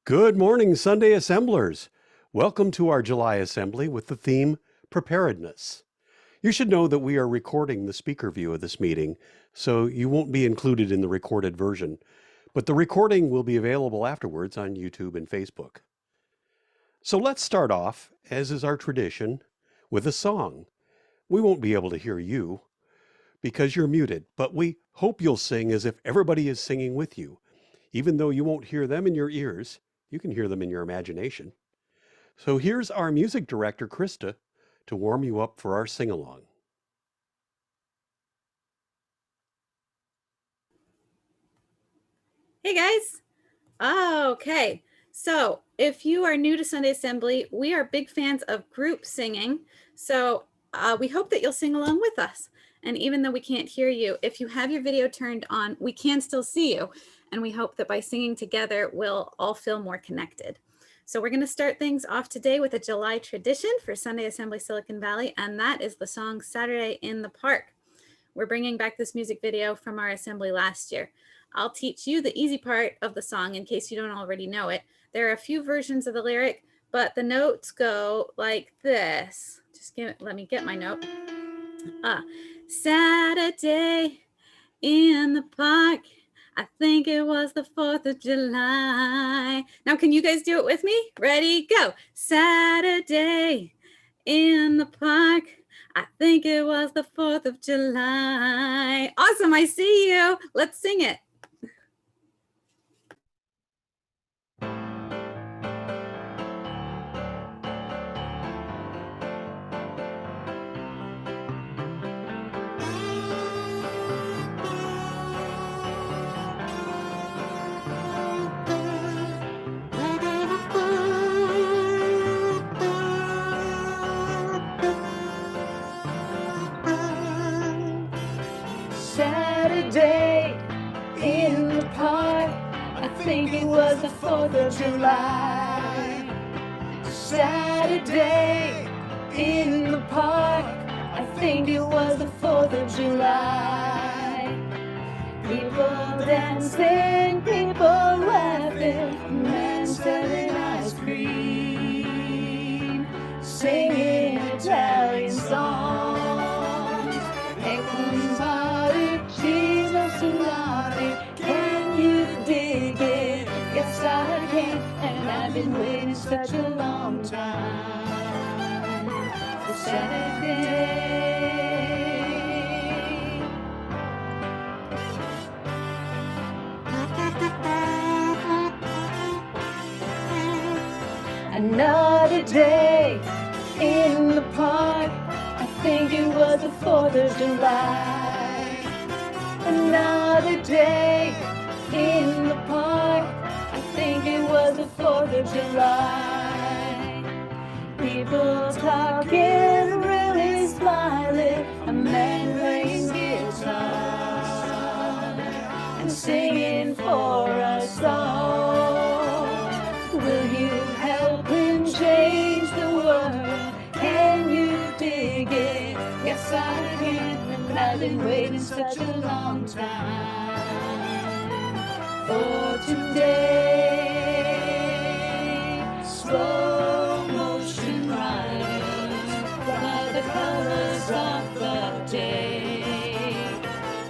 Good morning, Sunday Assemblers. Welcome to our July Assembly with the theme Preparedness. You should know that we are recording the speaker view of this meeting, so you won't be included in the recorded version, but the recording will be available afterwards on YouTube and Facebook. So let's start off, as is our tradition, with a song. We won't be able to hear you because you're muted, but we hope you'll sing as if everybody is singing with you. Even though you won't hear them in your ears, you can hear them in your imagination. So here's our music director, Krista, to warm you up for our sing-along. Hey guys. Okay, so if you are new to Sunday Assembly, we are big fans of group singing. So we hope that you'll sing along with us. And even though we can't hear you, if you have your video turned on, we can still see you. And we hope that by singing together, we'll all feel more connected. So we're going to start things off today with a July tradition for Sunday Assembly Silicon Valley, and that is the song Saturday in the Park. We're bringing back this music video from our assembly last year. I'll teach you the easy part of the song in case you don't already know it. There are a few versions of the lyric, but the notes go like this. Let me get my note. Saturday in the park, I think it was the 4th of July. Now, can you guys do it with me? Ready, go. Saturday in the park, I think it was the 4th of July. Awesome, I see you. Let's sing it. Saturday in the park, I think it was the 4th of July. Saturday in the park, I think it was the 4th of July. People dancing, people laughing, men selling ice cream, singing Italian songs, echoing party, Jesus Sonati. Can you dig it? Yes, I can, and I've been waiting such a long time for Saturday. Another day in the park, I think it was the 4th of July. Another day in the park, I think it was the 4th of July. People talking, really smiling, a man playing guitar and singing for us all. Will you help him change the world? Can you dig it? Yes, I can, and I've been waiting such a long time for today. Slow motion riders by the colors of the day.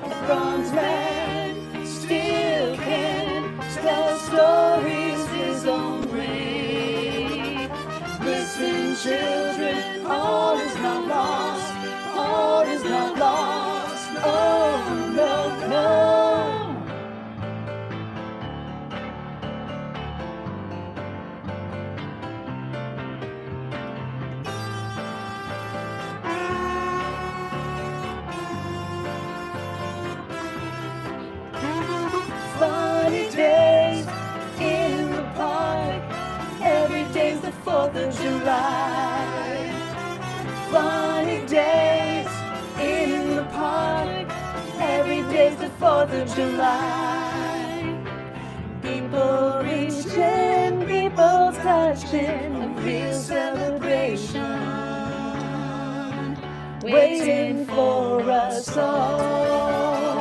The bronze man still can tell stories his own way. Listen, children, all is not lost. All is not lost. Oh, no, no. Funny days in the park, every day's the 4th of July. Funny days in the park, every day's the 4th of July. People reaching, people touching, a real celebration, waiting for us all.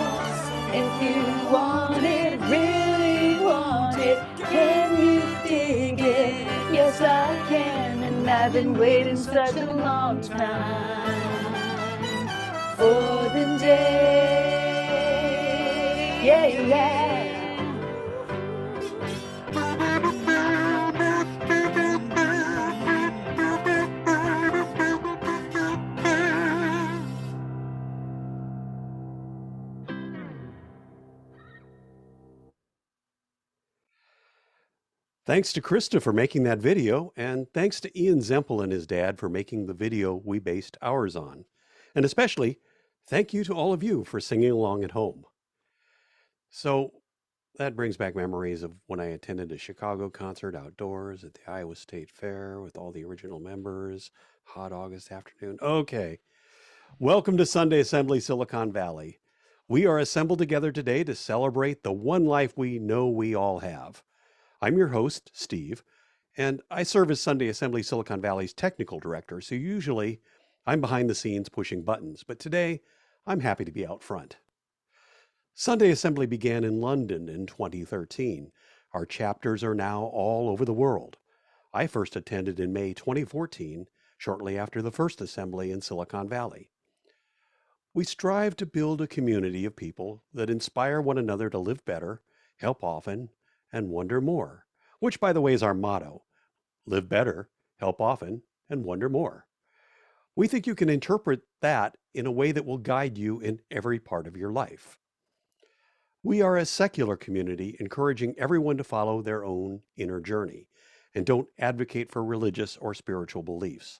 If you want it, really want it, can you dig been waiting such a long time for the day. Yeah, yeah. Thanks to Krista for making that video, and thanks to Ian Zempel and his dad for making the video we based ours on. And especially, thank you to all of you for singing along at home. So that brings back memories of when I attended a Chicago concert outdoors at the Iowa State Fair with all the original members, hot August afternoon. Okay, welcome to Sunday Assembly Silicon Valley. We are assembled together today to celebrate the one life we know we all have. I'm your host, Steve, and I serve as Sunday Assembly Silicon Valley's technical director, so usually I'm behind the scenes pushing buttons, but today I'm happy to be out front. Sunday Assembly began in London in 2013. Our chapters are now all over the world. I first attended in May 2014, shortly after the first assembly in Silicon Valley. We strive to build a community of people that inspire one another to live better, help often, and wonder more, which, by the way, is our motto: live better, help often, and wonder more. We think you can interpret that in a way that will guide you in every part of your life. We are a secular community encouraging everyone to follow their own inner journey and don't advocate for religious or spiritual beliefs.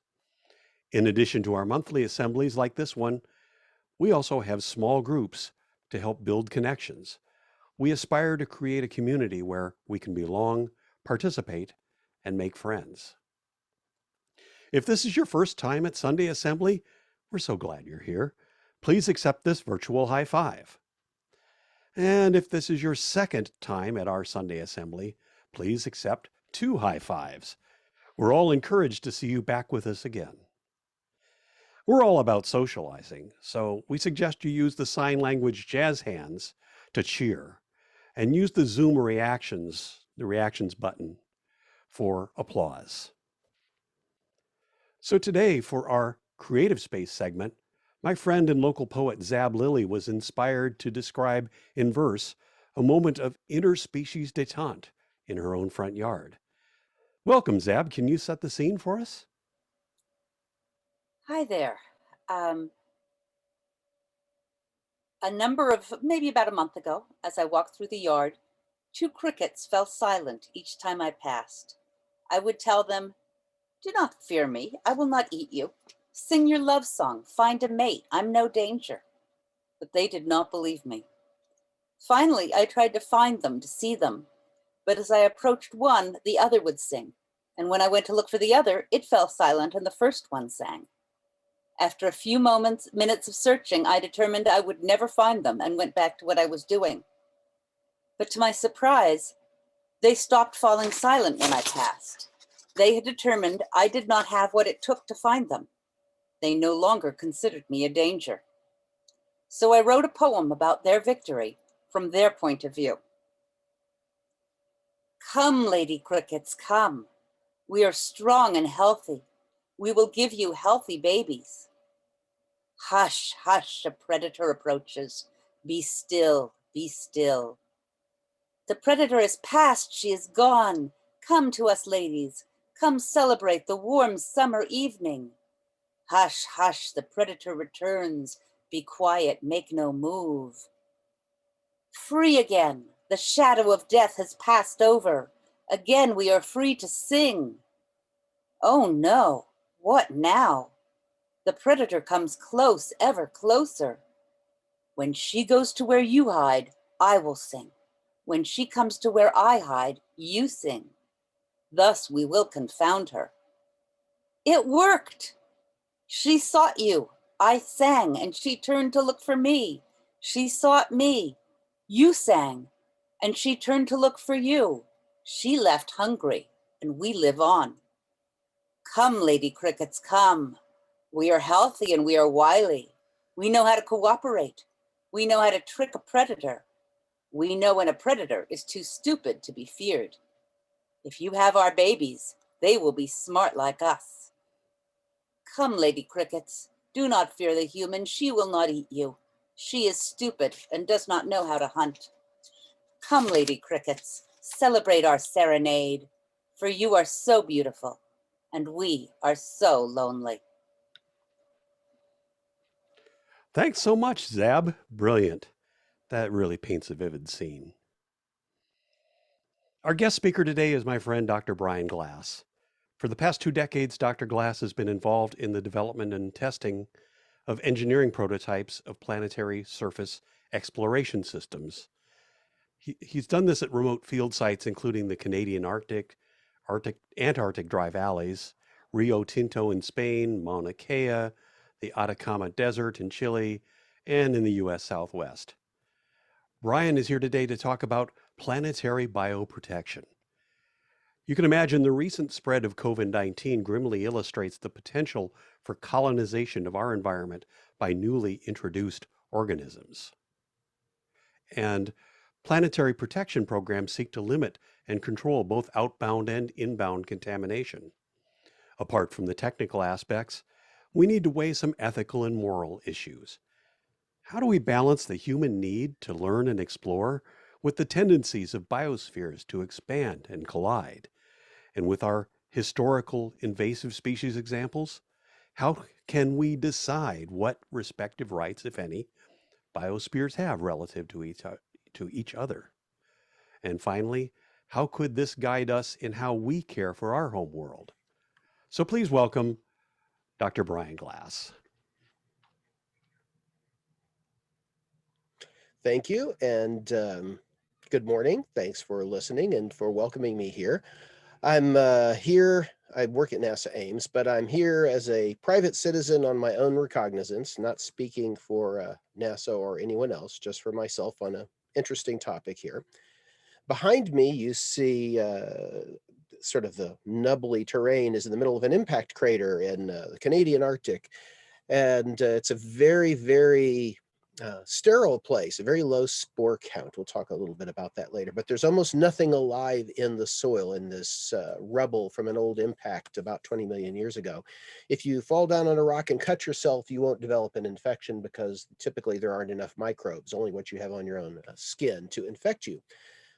In addition to our monthly assemblies like this one, we also have small groups to help build connections. We aspire to create a community where we can belong, participate, and make friends. If this is your first time at Sunday Assembly, we're so glad you're here. Please accept this virtual high five. And if this is your second time at our Sunday Assembly, please accept 2 high fives. We're all encouraged to see you back with us again. We're all about socializing, so we suggest you use the sign language jazz hands to cheer, and use the Zoom reactions button for applause. So today, for our Creative Space segment, my friend and local poet Zab Lilly was inspired to describe in verse a moment of interspecies détente in her own front yard. Welcome, Zab. Can you set the scene for us? Hi there. Maybe about a month ago, as I walked through the yard, 2 crickets fell silent each time I passed. I would tell them, "Do not fear me, I will not eat you. Sing your love song, find a mate, I'm no danger." But they did not believe me. Finally, I tried to find them, to see them. But as I approached one, the other would sing. And when I went to look for the other, it fell silent and the first one sang. After a few minutes of searching, I determined I would never find them and went back to what I was doing. But to my surprise, they stopped falling silent when I passed. They had determined I did not have what it took to find them. They no longer considered me a danger. So I wrote a poem about their victory from their point of view. Come, Lady Crickets, come. We are strong and healthy. We will give you healthy babies. Hush, hush, a predator approaches. Be still, be still. The predator is past, she is gone. Come to us, ladies. Come celebrate the warm summer evening. Hush, hush, the predator returns. Be quiet, make no move. Free again, the shadow of death has passed over. Again we are free to sing. Oh no, what now? The predator comes close, ever closer. When she goes to where you hide, I will sing. When she comes to where I hide, you sing. Thus we will confound her. It worked! She sought you. I sang, and she turned to look for me. She sought me. You sang, and she turned to look for you. She left hungry, and we live on. Come, Lady Crickets, come. We are healthy and we are wily. We know how to cooperate. We know how to trick a predator. We know when a predator is too stupid to be feared. If you have our babies, they will be smart like us. Come, Lady Crickets, do not fear the human. She will not eat you. She is stupid and does not know how to hunt. Come, Lady Crickets, celebrate our serenade, for you are so beautiful, and we are so lonely. Thanks so much, Zab. Brilliant. That really paints a vivid scene. Our guest speaker today is my friend, Dr. Brian Glass. For the past 2 decades, Dr. Glass has been involved in the development and testing of engineering prototypes of planetary surface exploration systems. He's done this at remote field sites, including the Canadian Antarctic dry valleys, Rio Tinto in Spain, Mauna Kea, the Atacama Desert in Chile, and in the U.S. Southwest. Brian is here today to talk about planetary bioprotection. You can imagine the recent spread of COVID-19 grimly illustrates the potential for colonization of our environment by newly introduced organisms. And planetary protection programs seek to limit and control both outbound and inbound contamination. Apart from the technical aspects, we need to weigh some ethical and moral issues. How do we balance the human need to learn and explore with the tendencies of biospheres to expand and collide? And with our historical invasive species examples, how can we decide what respective rights, if any, biospheres have relative to each other? And finally, how could this guide us in how we care for our home world? So please welcome Dr. Brian Glass. Thank you, and good morning. Thanks for listening and for welcoming me here. I'm here, I work at NASA Ames, but I'm here as a private citizen on my own recognizance, not speaking for NASA or anyone else, just for myself on an interesting topic here. Behind me, you see sort of the nubbly terrain is in the middle of an impact crater in the Canadian Arctic. And it's a very, very sterile place, a very low spore count. We'll talk a little bit about that later, but there's almost nothing alive in the soil in this rubble from an old impact about 20 million years ago. If you fall down on a rock and cut yourself, you won't develop an infection because typically there aren't enough microbes, only what you have on your own skin to infect you.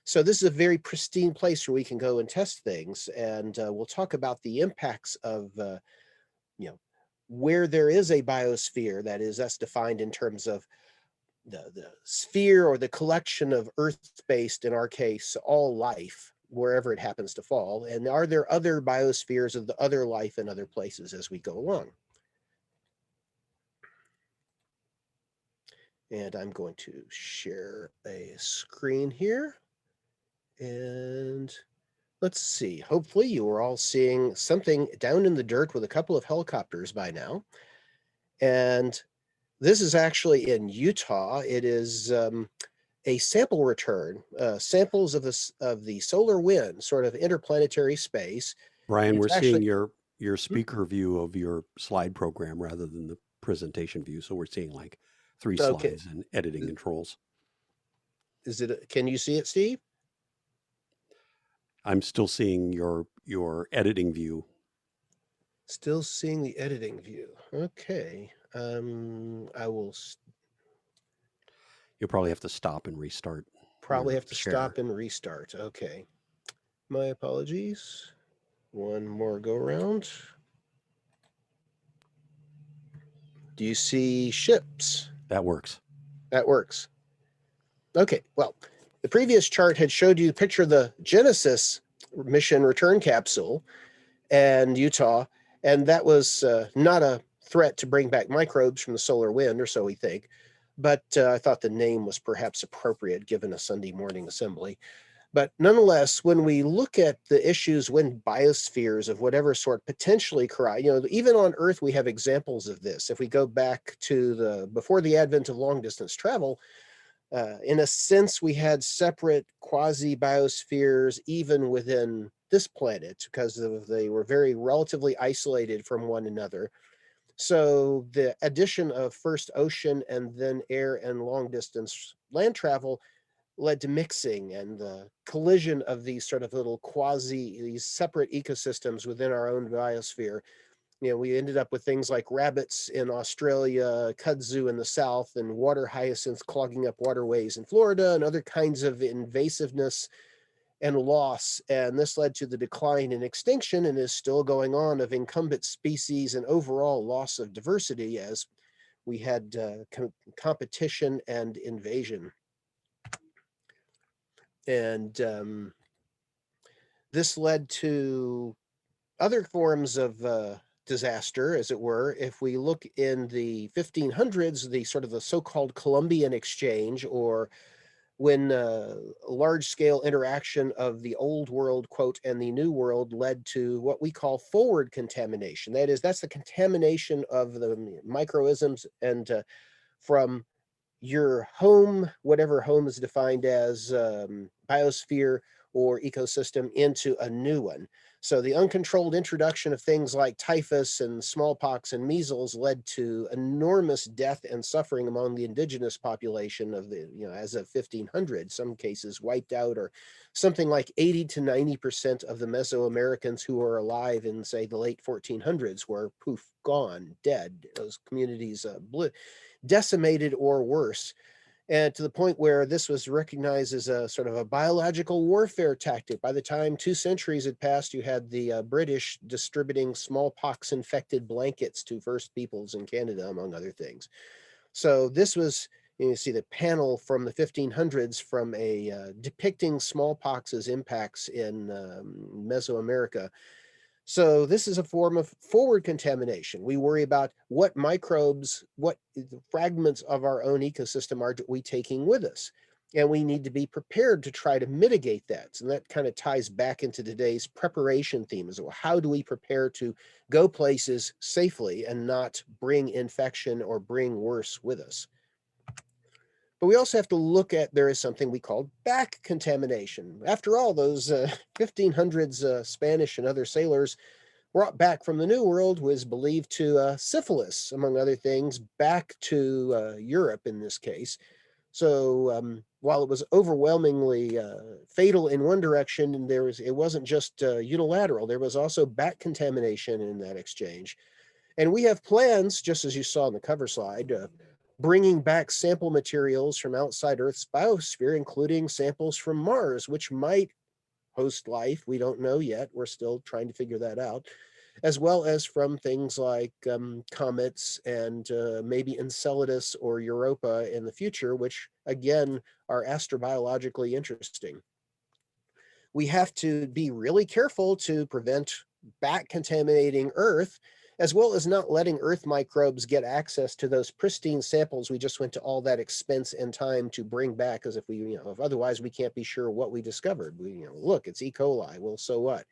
So this is a very pristine place where we can go and test things. And we'll talk about the impacts of, where there is a biosphere, that is, that's defined in terms of the sphere or the collection of Earth-based, in our case, all life, wherever it happens to fall. And are there other biospheres of the other life in other places as we go along? And I'm going to share a screen here. And let's see, hopefully you are all seeing something down in the dirt with a couple of helicopters by now. And this is actually in Utah. It is a sample return, samples of the solar wind, sort of interplanetary space. Brian, It's we're actually- seeing your speaker view of your slide program rather than the presentation view. So we're seeing like 3 Okay. slides and editing controls. Can you see it, Steve? I'm still seeing your editing view. Still seeing the editing view. Okay. I will You'll probably have to stop and restart. probably your have to share. stop and restart. Okay. My apologies. One more go around. Do you see ships? That works. That works. Okay, well, the previous chart had showed you a picture of the Genesis mission return capsule and Utah, and that was not a threat to bring back microbes from the solar wind, or so we think, but I thought the name was perhaps appropriate given a Sunday morning assembly. But nonetheless, when we look at the issues when biospheres of whatever sort potentially collide, even on Earth, we have examples of this. If we go back to before the advent of long distance travel, in a sense, we had separate quasi-biospheres even within this planet because they were very relatively isolated from one another. So the addition of first ocean and then air and long distance land travel led to mixing and the collision of these sort of little these separate ecosystems within our own biosphere we ended up with things like rabbits in Australia, kudzu in the south, and water hyacinths clogging up waterways in Florida, and other kinds of invasiveness and loss. And this led to the decline and extinction, and is still going on, of incumbent species and overall loss of diversity as we had competition and invasion. And this led to other forms of disaster, as it were. If we look in the 1500s, the sort of the so-called Columbian Exchange, or when large-scale interaction of the old world, quote, and the new world led to what we call forward contamination. That is, that's the contamination of the microisms and from your home, whatever home is defined as, biosphere or ecosystem, into a new one. So the uncontrolled introduction of things like typhus and smallpox and measles led to enormous death and suffering among the indigenous population of the, as of 1500, some cases wiped out, or something like 80 to 90% of the Mesoamericans who were alive in, say, the late 1400s were poof, gone, dead. Those communities decimated or worse, and to the point where this was recognized as a sort of a biological warfare tactic. By the time 2 centuries had passed, you had the British distributing smallpox infected blankets to First Peoples in Canada, among other things. So this was, you see the panel from the 1500s from a depicting smallpox's impacts in Mesoamerica. So this is a form of forward contamination. We worry about what microbes, what fragments of our own ecosystem are we taking with us. And we need to be prepared to try to mitigate that. And that kind of ties back into today's preparation theme as well. How do we prepare to go places safely and not bring infection or bring worse with us? But we also have to look at, there is something we call back contamination. After all, those 1500s Spanish and other sailors brought back from the New World was believed to syphilis, among other things, back to Europe in this case. So while it was overwhelmingly fatal in one direction, and it wasn't just unilateral, there was also back contamination in that exchange. And we have plans, just as you saw on the cover slide, bringing back sample materials from outside Earth's biosphere, including samples from Mars, which might host life. We don't know yet. We're still trying to figure that out, as well as from things like comets and maybe Enceladus or Europa in the future, which again are astrobiologically interesting. We have to be really careful to prevent back contaminating Earth, as well as not letting Earth microbes get access to those pristine samples we just went to all that expense and time to bring back, as if we, if otherwise we can't be sure what we discovered. We, look, it's E. coli. Well, so what?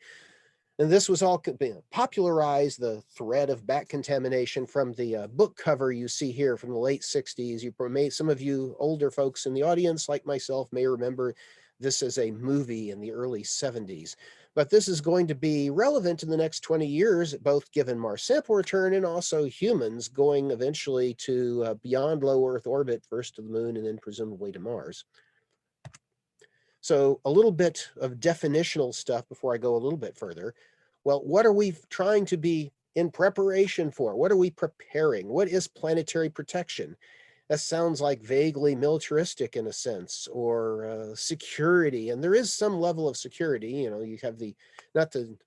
And this was all popularized, the threat of back contamination, from the book cover you see here from the late 60s. Some of you older folks in the audience, like myself, may remember this as a movie in the early 70s. But this is going to be relevant in the next 20 years, both given Mars sample return and also humans going eventually to beyond low Earth orbit, first to the moon and then presumably to Mars. So a little bit of definitional stuff before I go a little bit further. Well, what are we trying to be in preparation for? What are we preparing? What is planetary protection? That sounds like vaguely militaristic in a sense, or security. And there is some level of security. You have not to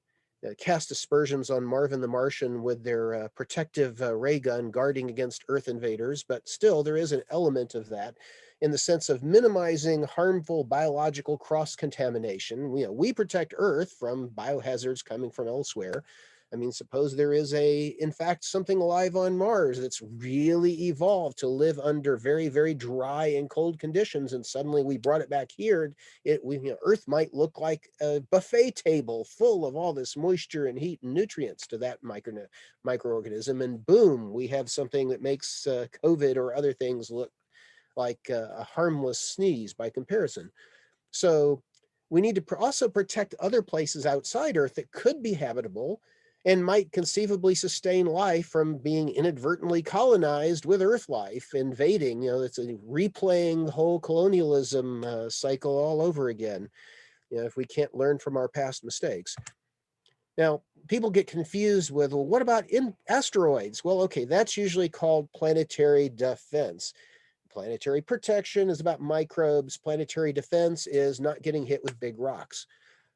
cast aspersions on Marvin the Martian with their protective ray gun guarding against Earth invaders, but still there is an element of that in the sense of minimizing harmful biological cross-contamination. We protect Earth from biohazards coming from elsewhere. I mean, suppose there is in fact, something alive on Mars that's really evolved to live under very, very dry and cold conditions, and suddenly we brought it back here. Earth might look like a buffet table full of all this moisture and heat and nutrients to that microorganism, and boom, we have something that makes COVID or other things look like a harmless sneeze by comparison. So we need to also protect other places outside Earth that could be habitable and might conceivably sustain life from being inadvertently colonized with Earth life invading. It's replaying the whole colonialism cycle all over again, if we can't learn from our past mistakes. Now, people get confused with, well, what about asteroids? Well, okay, that's usually called planetary defense. Planetary protection is about microbes. Planetary defense is not getting hit with big rocks.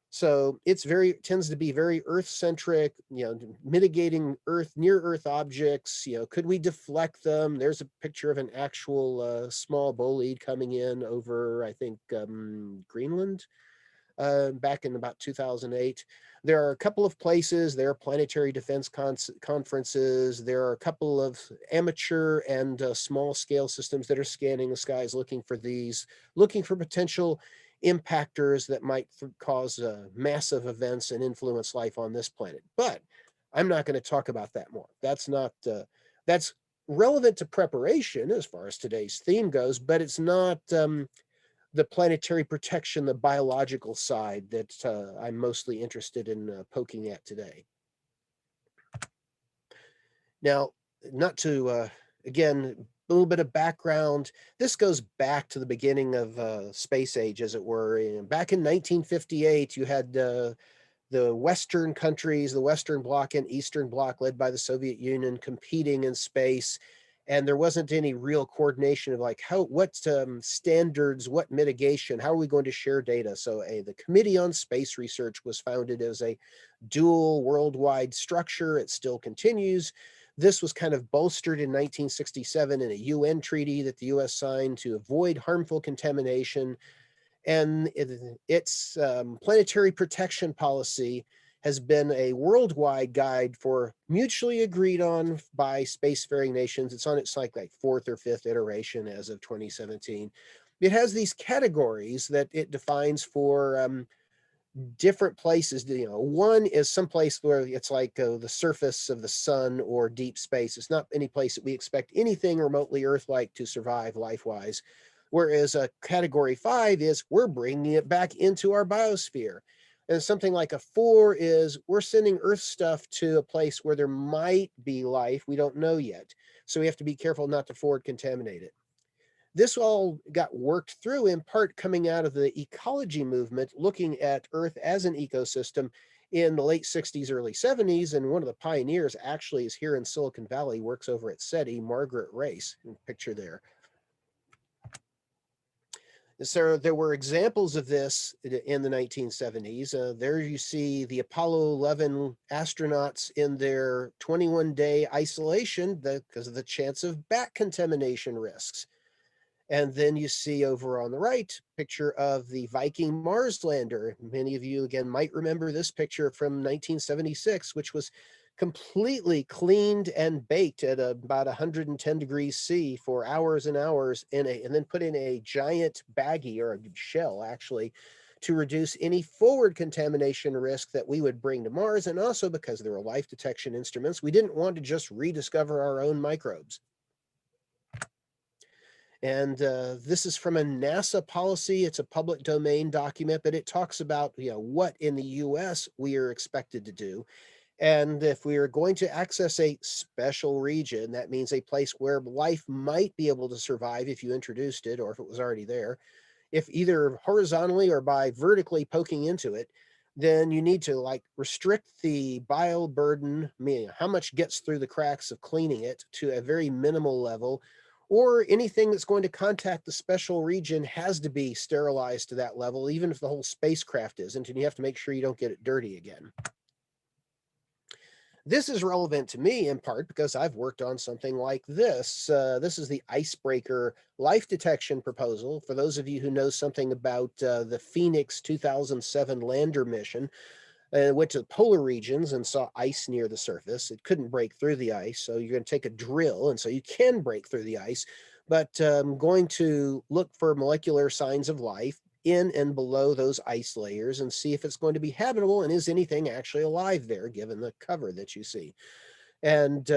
So it's tends to be very Earth centric, mitigating near Earth objects. Could we deflect them? There's a picture of an actual small bolide coming in over, I think, Greenland, back in about 2008. There are a couple of places, there are planetary defense conferences. There are a couple of amateur and small scale systems that are scanning the skies looking for potential impactors that might cause massive events and influence life on this planet. But I'm not going to talk about that more. That's relevant to preparation as far as today's theme goes, but it's not the planetary protection, the biological side that I'm mostly interested in poking at today. Now, not to, again, a little bit of background. This goes back to the beginning of space age, as it were. And back in 1958, you had the Western countries, the Western Bloc and Eastern Bloc, led by the Soviet Union, competing in space. And there wasn't any real coordination of like what standards, what mitigation, how are we going to share data? So the Committee on Space Research was founded as a dual worldwide structure. It still continues. This was kind of bolstered in 1967 in a UN treaty that the US signed to avoid harmful contamination. And its planetary protection policy has been a worldwide guide for mutually agreed on by spacefaring nations. It's on its like fourth or fifth iteration as of 2017. It has these categories that it defines for different places. One is some place where it's like the surface of the sun or deep space. It's not any place that we expect anything remotely Earth-like to survive life-wise. Whereas category 5 is we're bringing it back into our biosphere. And something like a 4 is we're sending Earth stuff to a place where there might be life. We don't know yet. So we have to be careful not to forward contaminate it. This all got worked through in part coming out of the ecology movement, looking at Earth as an ecosystem in the late 60s, early 70s. And one of the pioneers actually is here in Silicon Valley, works over at SETI, Margaret Race, picture there. So there were examples of this in the 1970s. There you see the Apollo 11 astronauts in their 21-day isolation because of the chance of bat contamination risks. And then you see over on the right, picture of the Viking Mars lander. Many of you, again, might remember this picture from 1976, which was completely cleaned and baked at about 110 degrees C for hours and hours and then put in a giant baggie or a shell, actually, to reduce any forward contamination risk that we would bring to Mars. And also because there were life detection instruments, we didn't want to just rediscover our own microbes. And this is from a NASA policy. It's a public domain document, but it talks about what in the US we are expected to do. And if we are going to access a special region, that means a place where life might be able to survive if you introduced it or if it was already there, if either horizontally or by vertically poking into it, then you need to restrict the bioburden, meaning how much gets through the cracks of cleaning it, to a very minimal level, or anything that's going to contact the special region has to be sterilized to that level, even if the whole spacecraft isn't, and you have to make sure you don't get it dirty again. This is relevant to me in part because I've worked on something like this. This is the Icebreaker life detection proposal. For those of you who know something about the Phoenix 2007 lander mission, went to the polar regions and saw ice near the surface. It couldn't break through the ice, so you're going to take a drill, and so you can break through the ice, but going to look for molecular signs of life in and below those ice layers and see if it's going to be habitable and is anything actually alive there, given the cover that you see. And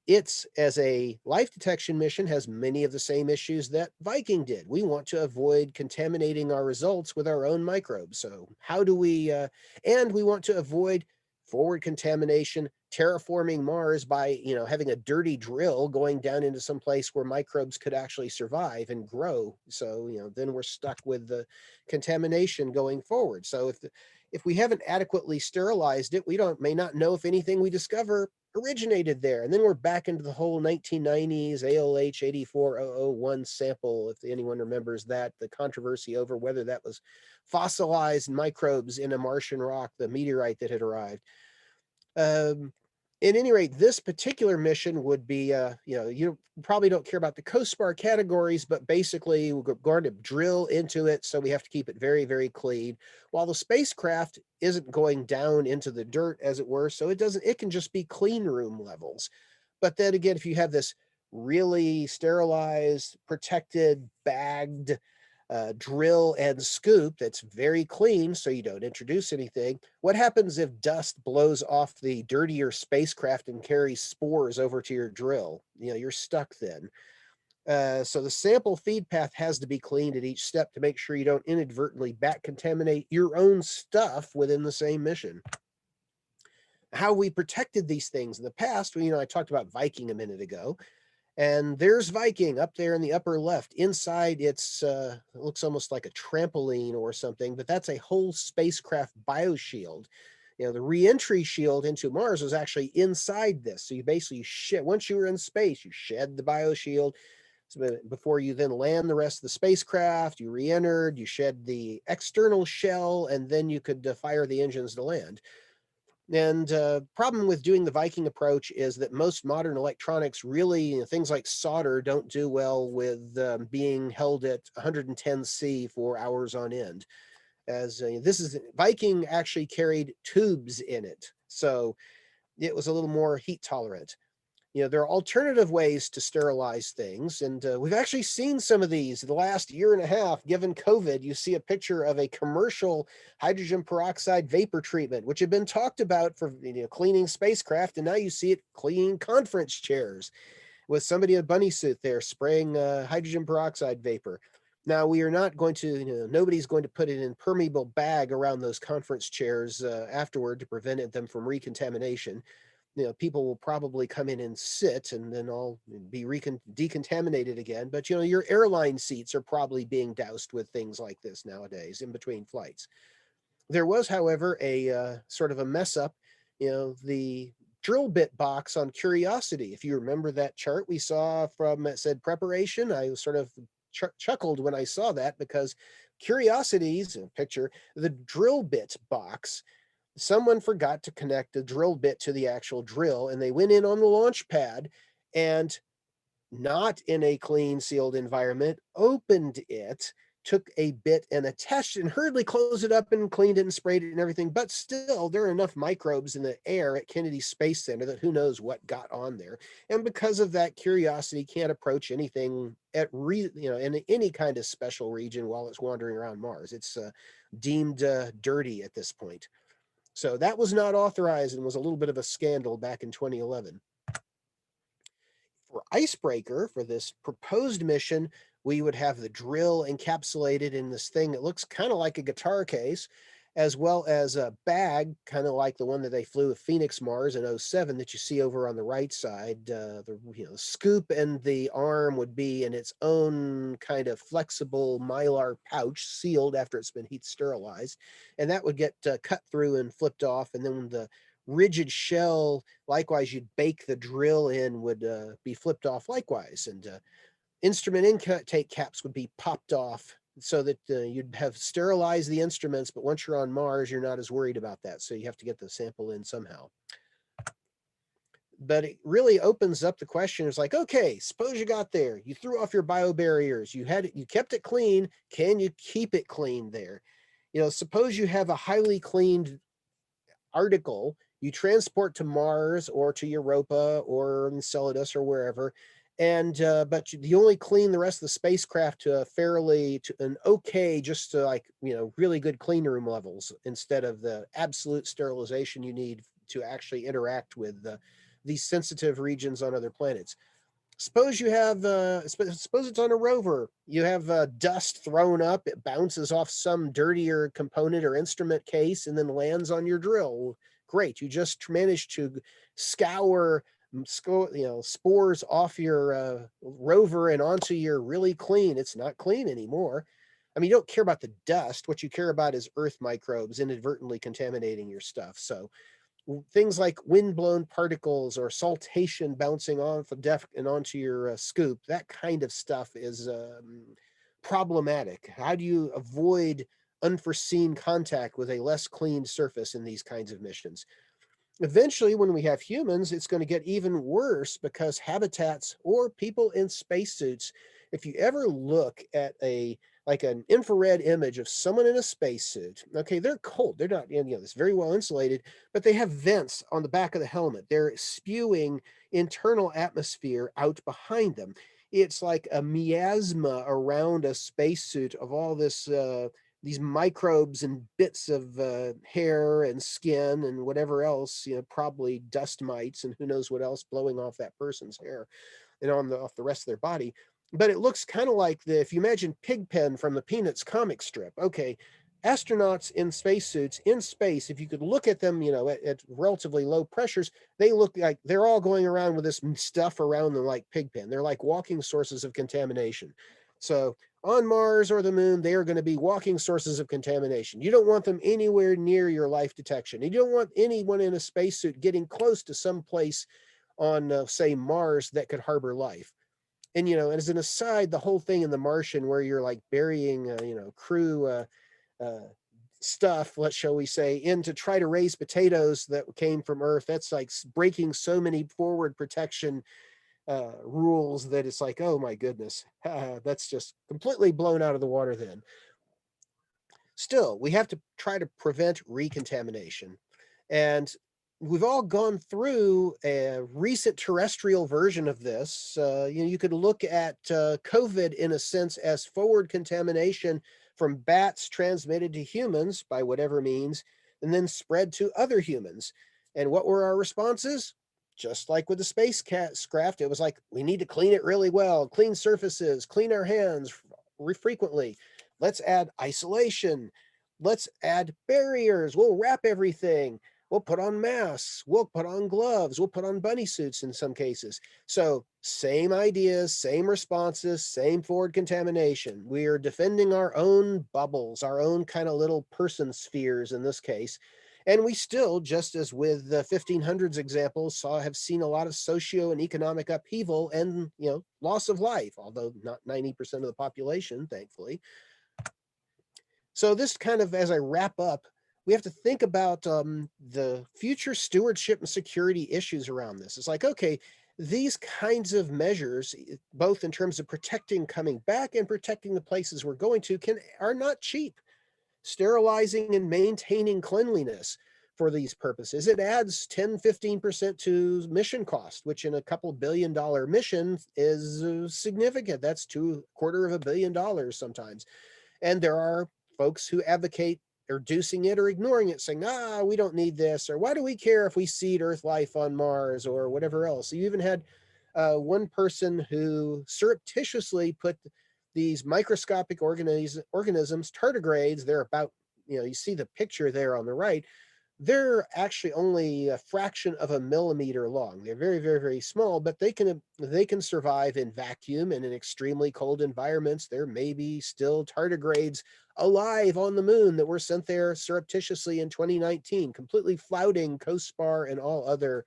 it's, as a life detection mission, has many of the same issues that Viking did. We want to avoid contaminating our results with our own microbes. So how do we, and we want to avoid forward contamination, terraforming Mars by, having a dirty drill going down into some place where microbes could actually survive and grow. So, then we're stuck with the contamination going forward. So if we haven't adequately sterilized it, we may not know if anything we discover originated there. And then we're back into the whole 1990s ALH 84001 sample, if anyone remembers that, the controversy over whether that was fossilized microbes in a Martian rock, the meteorite that had arrived. At any rate, this particular mission would be, you probably don't care about the COSPAR categories, but basically we're going to drill into it, so we have to keep it very, very clean, while the spacecraft isn't going down into the dirt, as it were, so it can just be clean room levels. But then again, if you have this really sterilized, protected, bagged drill and scoop that's very clean, so you don't introduce anything. What happens if dust blows off the dirtier spacecraft and carries spores over to your drill? You're stuck then. So the sample feed path has to be cleaned at each step to make sure you don't inadvertently back contaminate your own stuff within the same mission. How we protected these things in the past, I talked about Viking a minute ago. And there's Viking up there in the upper left. Inside, it looks almost like a trampoline or something, but that's a whole spacecraft bioshield. The reentry shield into Mars was actually inside this. So you basically once you were in space, you shed the bioshield. So before you then land the rest of the spacecraft, you re-entered, you shed the external shell, and then you could fire the engines to land. And problem with doing the Viking approach is that most modern electronics really, things like solder, don't do well with being held at 110 C for hours on end. As Viking actually carried tubes in it, so it was a little more heat tolerant. There are alternative ways to sterilize things, and we've actually seen some of these the last year and a half. Given COVID, you see a picture of a commercial hydrogen peroxide vapor treatment, which had been talked about for cleaning spacecraft, and now you see it cleaning conference chairs with somebody in a bunny suit there spraying hydrogen peroxide vapor. Now, we are not going to, nobody's going to put it in permeable bag around those conference chairs afterward to prevent them from recontamination. People will probably come in and sit and then all be decontaminated again. But, your airline seats are probably being doused with things like this nowadays in between flights. There was, however, a sort of a mess up, the drill bit box on Curiosity. If you remember that chart we saw from, it said preparation, I sort of chuckled when I saw that, because Curiosity's picture, the drill bit box, someone forgot to connect a drill bit to the actual drill, and they went in on the launch pad and, not in a clean, sealed environment, opened it, took a bit and attached it, and hurriedly closed it up and cleaned it and sprayed it and everything. But still, there are enough microbes in the air at Kennedy Space Center that who knows what got on there. And because of that, Curiosity can't approach anything in any kind of special region while it's wandering around Mars. It's deemed dirty at this point. So that was not authorized and was a little bit of a scandal back in 2011. For Icebreaker, for this proposed mission, we would have the drill encapsulated in this thing that looks kind of like a guitar case, as well as a bag, kind of like the one that they flew with Phoenix Mars in 07 that you see over on the right side. The scoop and the arm would be in its own kind of flexible mylar pouch, sealed after it's been heat sterilized, and that would get cut through and flipped off, and then the rigid shell, likewise, you'd bake the drill in, would be flipped off likewise, and instrument intake caps would be popped off so that you'd have sterilized the instruments, but once you're on Mars, you're not as worried about that, so you have to get the sample in somehow. But it really opens up the question. It's like, okay, suppose you got there, you threw off your biobarriers, you kept it clean, can you keep it clean there? Suppose you have a highly cleaned article you transport to Mars or to Europa or Enceladus or wherever, and but you only clean the rest of the spacecraft to an okay, just to really good clean room levels, instead of the absolute sterilization you need to actually interact with these sensitive regions on other planets. Suppose you have, suppose it's on a rover. You have dust thrown up. It bounces off some dirtier component or instrument case and then lands on your drill. Great, you just managed to scour, spores off your rover and onto your really clean. It's not clean anymore. I mean, you don't care about the dust. What you care about is earth microbes inadvertently contaminating your stuff. So things like windblown particles or saltation bouncing off of deck and onto your scoop, that kind of stuff is problematic. How do you avoid unforeseen contact with a less clean surface in these kinds of missions? Eventually, when we have humans, it's going to get even worse because habitats or people in spacesuits, if you ever look at like an infrared image of someone in a spacesuit, okay, they're cold. They're not, it's very well insulated, but they have vents on the back of the helmet. They're spewing internal atmosphere out behind them. It's like a miasma around a spacesuit of all this these microbes and bits of hair and skin and whatever else, probably dust mites and who knows what else blowing off that person's hair and off the rest of their body. But it looks kind of like if you imagine Pigpen from the Peanuts comic strip. Okay, astronauts in spacesuits in space, if you could look at them, at relatively low pressures, they look like they're all going around with this stuff around them like Pigpen. They're like walking sources of contamination. So on Mars or the moon, they are going to be walking sources of contamination. You don't want them anywhere near your life detection. You don't want anyone in a spacesuit getting close to some place on, say, Mars that could harbor life. And, as an aside, the whole thing in The Martian where you're like burying, crew stuff, shall we say, in to try to raise potatoes that came from Earth, that's like breaking so many forward protection rules that it's like, oh my goodness, that's just completely blown out of the water then. Still, we have to try to prevent recontamination. And we've all gone through a recent terrestrial version of this. You could look at COVID in a sense as forward contamination from bats transmitted to humans by whatever means, and then spread to other humans. And what were our responses? Just like with the spacecraft, it was like, we need to clean it really well, clean surfaces, clean our hands frequently. Let's add isolation. Let's add barriers. We'll wrap everything. We'll put on masks. We'll put on gloves. We'll put on bunny suits in some cases. So same ideas, same responses, same forward contamination. We are defending our own bubbles, our own kind of little person spheres in this case. And we still, just as with the 1500s examples, have seen a lot of socio and economic upheaval and, loss of life, although not 90% of the population, thankfully. So this kind of, as I wrap up, we have to think about the future stewardship and security issues around this. It's like, okay, these kinds of measures, both in terms of protecting coming back and protecting the places we're going to, are not cheap. Sterilizing and maintaining cleanliness for these purposes, it adds 10-15% to mission cost, which in a couple $1 billion mission is significant. That's $250 million sometimes. And there are folks who advocate reducing it or ignoring it, saying, we don't need this, or why do we care if we seed Earth life on Mars or whatever else. You even had one person who surreptitiously put these microscopic organisms, tardigrades, they're about, you see the picture there on the right, they're actually only a fraction of a millimeter long. They're very, very, very small, but they can survive in vacuum and in extremely cold environments. There may be still tardigrades alive on the moon that were sent there surreptitiously in 2019, completely flouting COSPAR and all other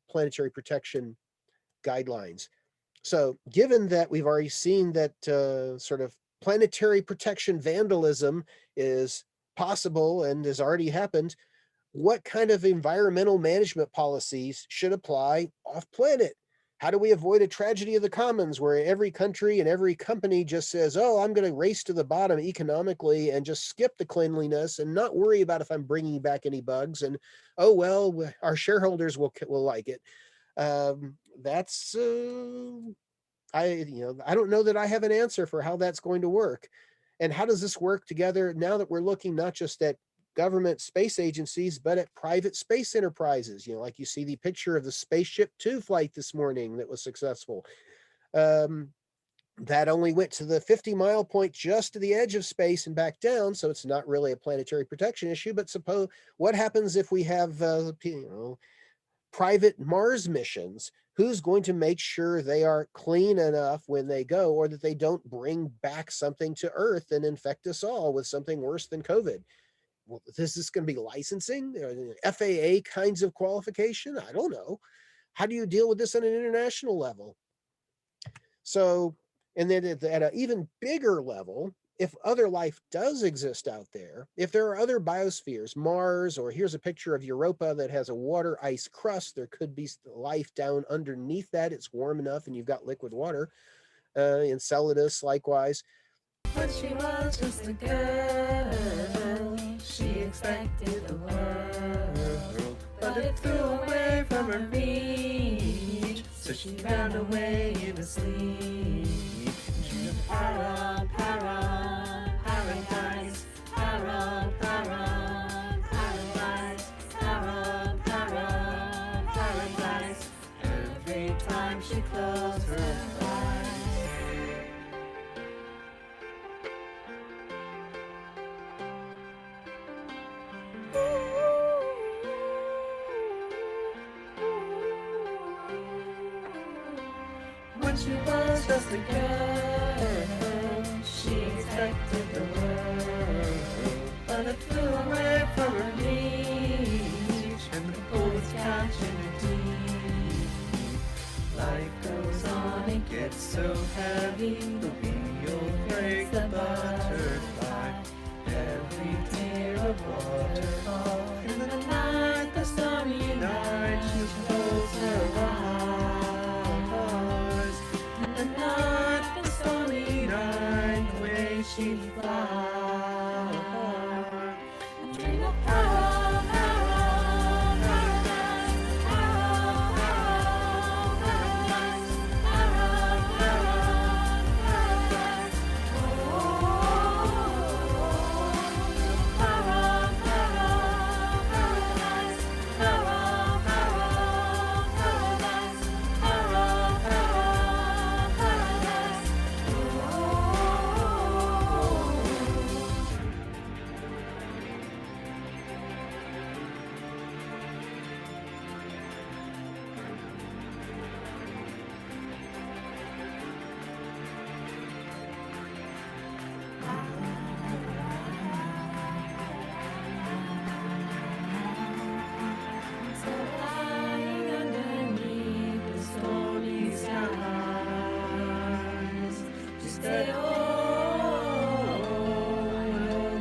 planetary protection guidelines. So given that we've already seen that sort of planetary protection vandalism is possible and has already happened, what kind of environmental management policies should apply off planet? How do we avoid a tragedy of the commons where every country and every company just says, oh, I'm going to race to the bottom economically and just skip the cleanliness and not worry about if I'm bringing back any bugs, and oh well, our shareholders will like it. That's I don't know that I have an answer for how that's going to work. And how does this work together now that we're looking not just at government space agencies, but at private space enterprises? Like you see the picture of the Spaceship Two flight this morning that was successful. That only went to the 50-mile point just to the edge of space and back down, so it's not really a planetary protection issue. But suppose, what happens if we have private Mars missions Who's going to make sure they are clean enough when they go, or that they don't bring back something to Earth and infect us all with something worse than COVID? Well, is this going to be licensing, FAA kinds of qualification? I don't know. How do you deal with this on an international level? So, and then at an even bigger level, if other life does exist out there, if there are other biospheres, Mars, or here's a picture of Europa that has a water ice crust, there could be life down underneath that. It's warm enough and you've got liquid water. Enceladus, likewise. But she was just a girl. She expected the world, but it flew away from her reach. So she ran away in a sleep. Paradise, paradise, paradise. Every time she closed her eyes. When she was just a girl, she expected the world, but it flew away from her reach, and the bullets catching her teeth. Life goes on, it gets so heavy, the wheel breaks the butterfly. Every tear a waterfall. In the night, the stormy night, she closed her eyes. In the night, the stormy night, away she flies. Dream of lying underneath the stormy skies. She said, oh,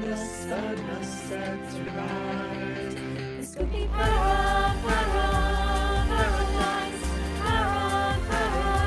the sun must set to rise. This could be paradise, paradise, paradise, paradise.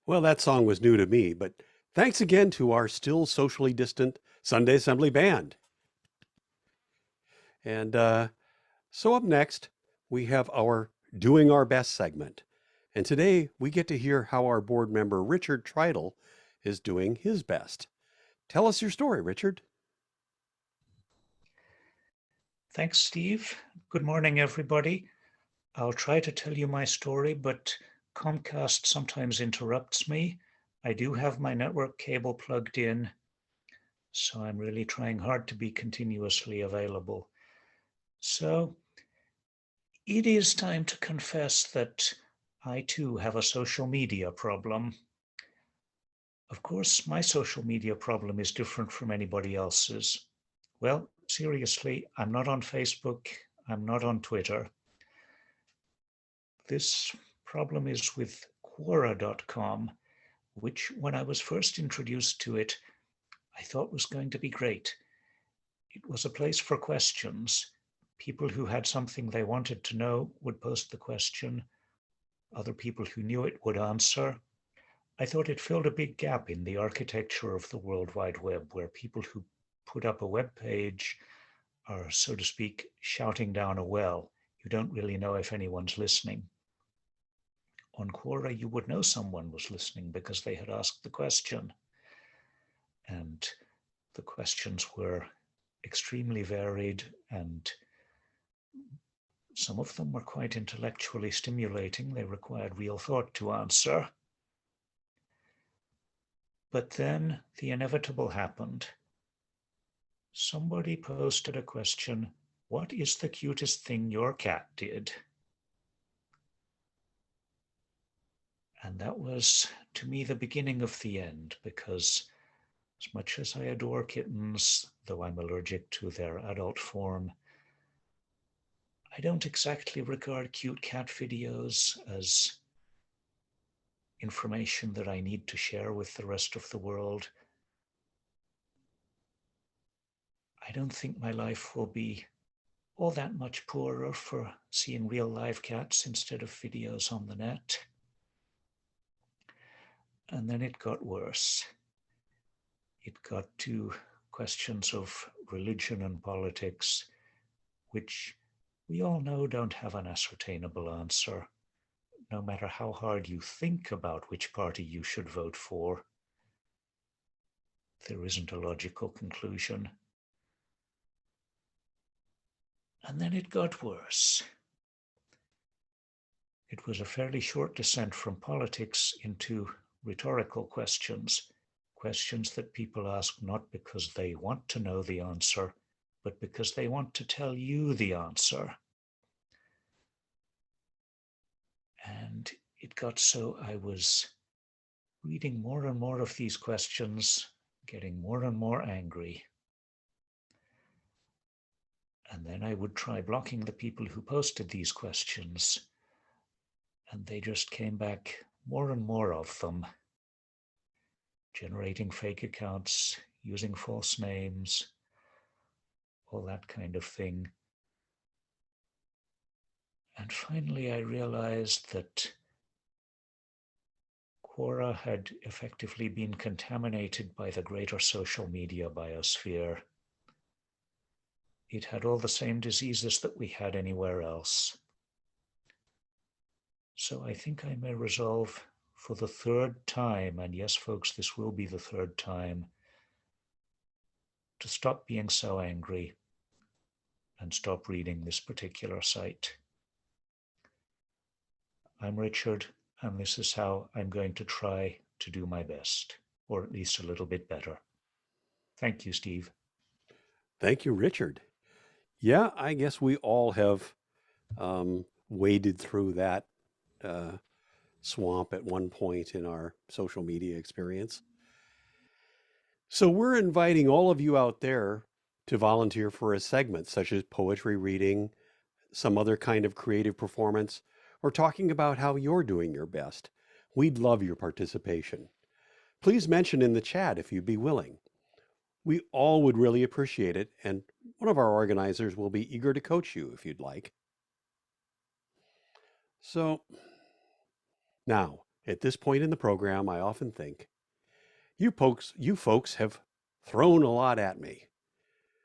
Well, that song was new to me, but thanks again to our still socially distant Sunday Assembly band. And so up next, we have our Doing Our Best segment. And today we get to hear how our board member Richard Treidel is doing his best. Tell us your story, Richard. Thanks, Steve. Good morning, everybody. I'll try to tell you my story, but Comcast sometimes interrupts me. I do have my network cable plugged in, so I'm really trying hard to be continuously available. So it is time to confess that I too have a social media problem. Of course, my social media problem is different from anybody else's. Well, seriously, I'm not on Facebook, I'm not on Twitter. This problem is with Quora.com, which when I was first introduced to it, I thought was going to be great. It was a place for questions. People who had something they wanted to know would post the question. Other people who knew it would answer. I thought it filled a big gap in the architecture of the World Wide Web, where people who put up a web page are, so to speak, shouting down a well. You don't really know if anyone's listening. On Quora, you would know someone was listening because they had asked the question. And the questions were extremely varied, and some of them were quite intellectually stimulating. They required real thought to answer. But then the inevitable happened. Somebody posted a question, "What is the cutest thing your cat did?" And that was, to me, the beginning of the end, because as much as I adore kittens, though I'm allergic to their adult form, I don't exactly regard cute cat videos as information that I need to share with the rest of the world. I don't think my life will be all that much poorer for seeing real live cats instead of videos on the net. And then it got worse. It got to questions of religion and politics, which we all know don't have an ascertainable answer. No matter how hard you think about which party you should vote for, there isn't a logical conclusion. And then it got worse. It was a fairly short descent from politics into rhetorical questions, questions that people ask not because they want to know the answer, but because they want to tell you the answer. And it got so I was reading more and more of these questions, getting more and more angry. And then I would try blocking the people who posted these questions, and they just came back, more and more of them, generating fake accounts, using false names, all that kind of thing. And finally, I realized that Quora had effectively been contaminated by the greater social media biosphere. It had all the same diseases that we had anywhere else. So I think I may resolve for the third time, and yes, folks, this will be the third time, to stop being so angry and stop reading this particular site. I'm Richard, and this is how I'm going to try to do my best, or at least a little bit better. Thank you, Steve. Thank you, Richard. Yeah, I guess we all have waded through that swamp at one point in our social media experience. So we're inviting all of you out there to volunteer for a segment such as poetry reading, some other kind of creative performance, or talking about how you're doing your best. We'd love your participation. Please mention in the chat if you'd be willing. We all would really appreciate it, and one of our organizers will be eager to coach you if you'd like. So now, at this point in the program, I often think, you folks have thrown a lot at me.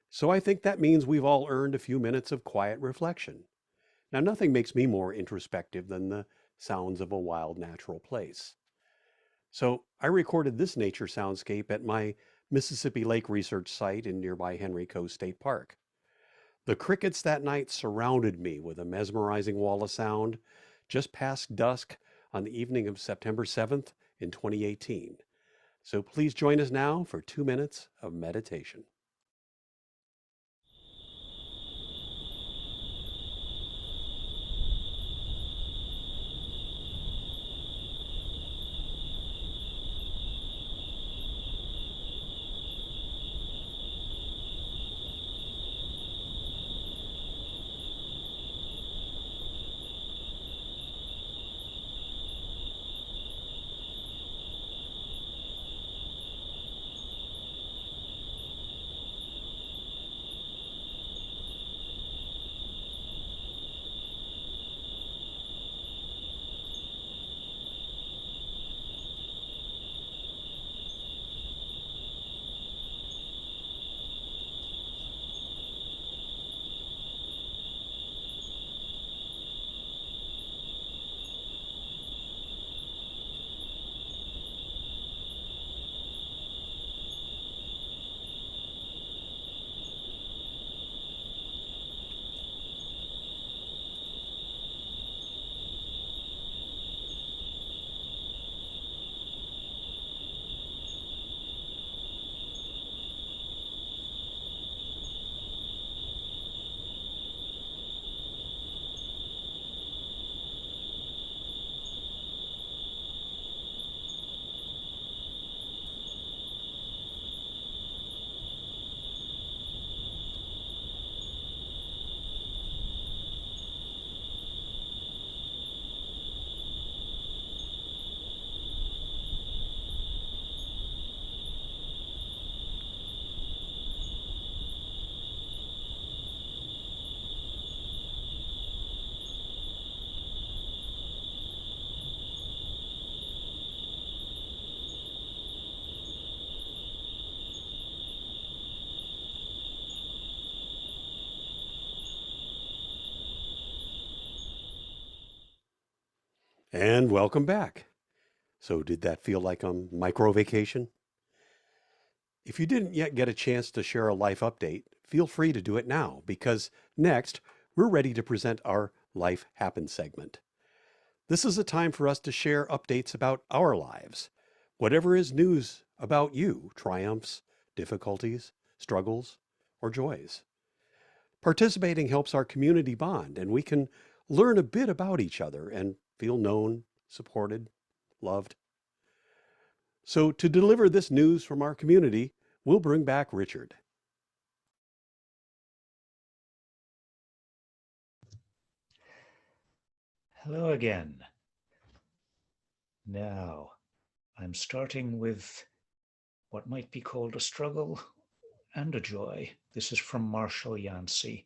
So I think that means we've all earned a few minutes of quiet reflection. Now, nothing makes me more introspective than the sounds of a wild natural place. So I recorded this nature soundscape at my Mississippi Lake research site in nearby Henry Coe State Park. The crickets that night surrounded me with a mesmerizing wall of sound just past dusk on the evening of September 7th in 2018. So please join us now for 2 minutes of meditation. And welcome back. So did that feel like a micro vacation? If you didn't yet get a chance to share a life update, feel free to do it now because next we're ready to present our Life Happens segment. This is a time for us to share updates about our lives, whatever is news about you, triumphs, difficulties, struggles, or joys. Participating helps our community bond, and we can learn a bit about each other and feel known, supported, loved. So to deliver this news from our community, we'll bring back Richard. Hello again. Now, I'm starting with what might be called a struggle and a joy. This is from Marshall Yancey.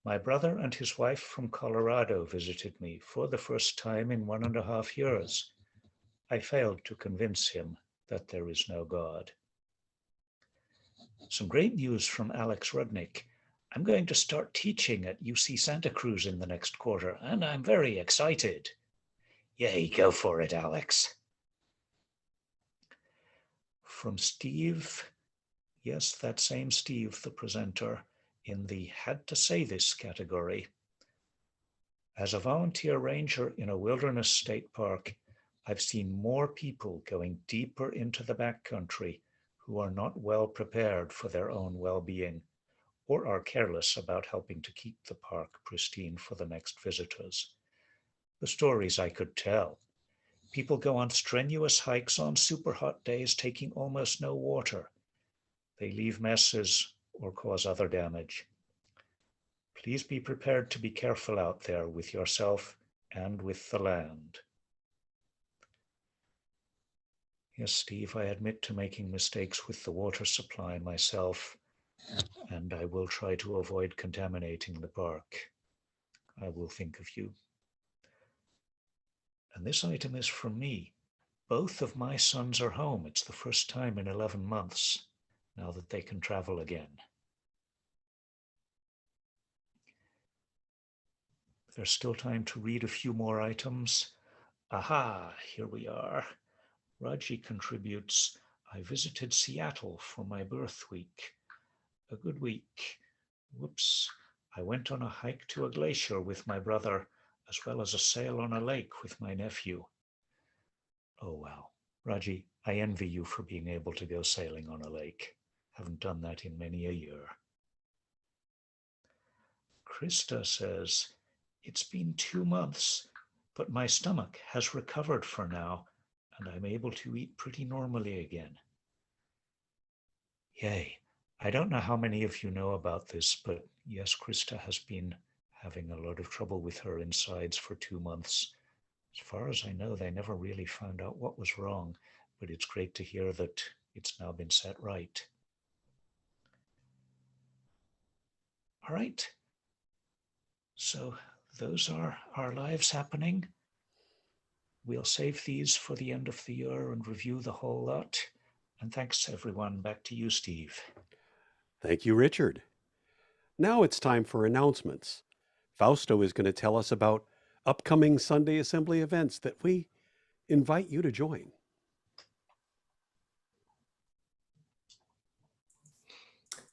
My brother and his wife from Colorado visited me for the first time in 1.5 years. I failed to convince him that there is no God. Some great news from Alex Rudnick. I'm going to start teaching at UC Santa Cruz in the next quarter, and I'm very excited. Yay, go for it, Alex. From Steve, yes, that same Steve, the presenter, in the Had to Say This category. As a volunteer ranger in a wilderness state park, I've seen more people going deeper into the backcountry who are not well prepared for their own well-being or are careless about helping to keep the park pristine for the next visitors. The stories I could tell. People go on strenuous hikes on super hot days, taking almost no water. They leave messes or cause other damage. Please be prepared to be careful out there with yourself and with the land. Yes, Steve, I admit to making mistakes with the water supply myself, and I will try to avoid contaminating the park. I will think of you. And this item is from me. Both of my sons are home. It's the first time in 11 months, now that they can travel again. There's still time to read a few more items. Aha, here we are. Raji contributes, I visited Seattle for my birth week. A good week. Whoops. I went on a hike to a glacier with my brother, as well as a sail on a lake with my nephew. Oh, wow. Raji, I envy you for being able to go sailing on a lake. Haven't done that in many a year. Krista says, it's been 2 months, but my stomach has recovered for now, and I'm able to eat pretty normally again. Yay. I don't know how many of you know about this, but yes, Krista has been having a lot of trouble with her insides for 2 months. As far as I know, they never really found out what was wrong, but it's great to hear that it's now been set right. All right. So those are our lives happening. We'll save these for the end of the year and review the whole lot. And thanks, everyone. Back to you, Steve. Thank you, Richard. Now it's time for announcements. Fausto is going to tell us about upcoming Sunday Assembly events that we invite you to join.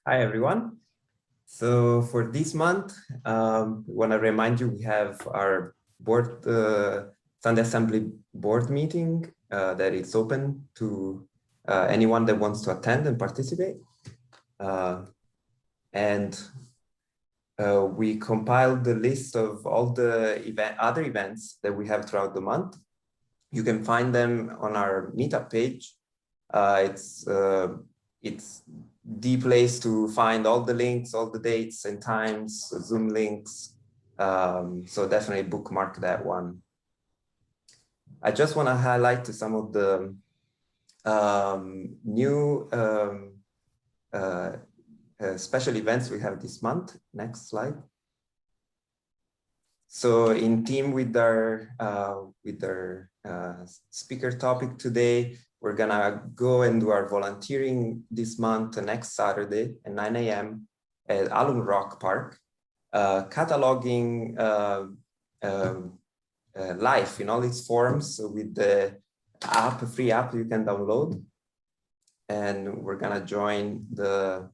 Hi, everyone. So for this month, we want to remind you we have our Sunday Assembly board meeting that is open to anyone that wants to attend and participate. We compiled the list of all the other events that we have throughout the month. You can find them on our meetup page. It's the place to find all the links, all the dates and times, Zoom links. So definitely bookmark that one. I just want to highlight to some of the new special events we have this month. Next slide. So in theme with our speaker topic today, we're gonna go and do our volunteering this month, next Saturday at 9 a.m. at Alum Rock Park, cataloging life in all its forms with the app, a free app you can download. And we're gonna join the